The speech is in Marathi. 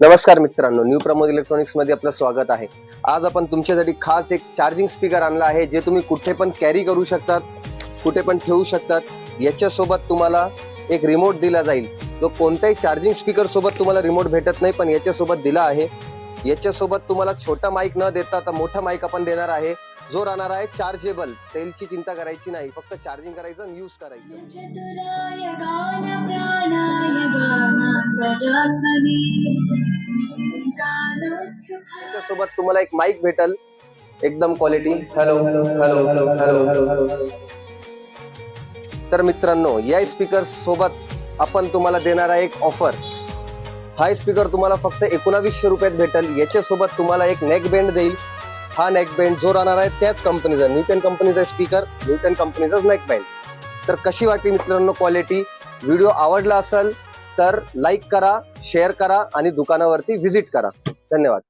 नमस्कार मित्रांनो, न्यू प्रमोद इलेक्ट्रॉनिक्स मध्ये आपलं स्वागत आहे। आज आपण तुमच्यासाठी खास एक चार्जिंग स्पीकर आणला आहे, जे तुम्ही कुठे पण कॅरी करू शकतात, कुठे पण ठेवू शकतात। याच्या सोबत तुम्हाला एक रिमोट दिला जाईल, जो कोणत्याही चार्जिंग स्पीकर सोबत तुम्हाला रिमोट भेटत नाही, पण याच्या सोबत दिला आहे। याच्या सोबत तुम्हाला छोटा माईक न देता तर मोठा माईक आपण देणार आहे, जो राहणार आहे चार्जेबल। सेलची चिंता करायची नाही, फक्त चार्जिंग करायचं आणि यूज करायचं। त्याच्यासोबत तुम्हाला एक माईक भेटल, एकदम quality. Hello hello hello hello hello. तर मित्रांनो, या स्पीकर सोबत आपण तुम्हाला देणार आहे एक ऑफर। हा स्पीकर तुम्हाला फक्त 1900 रुपयात भेटेल। याच्या सोबत तुम्हाला एक नेक बँड देईल। हा नेक बँड जो राहणार आहे त्याच कंपनीचा, न्यूटन कंपनीचा स्पीकर, न्यूटन कंपनीचा नेक बँड। तर कशी वाटली मित्रांनो क्वालिटी? व्हिडिओ आवडला असेल तर लाईक करा, शेअर करा आणि दुकानावरती व्हिजिट करा। धन्यवाद।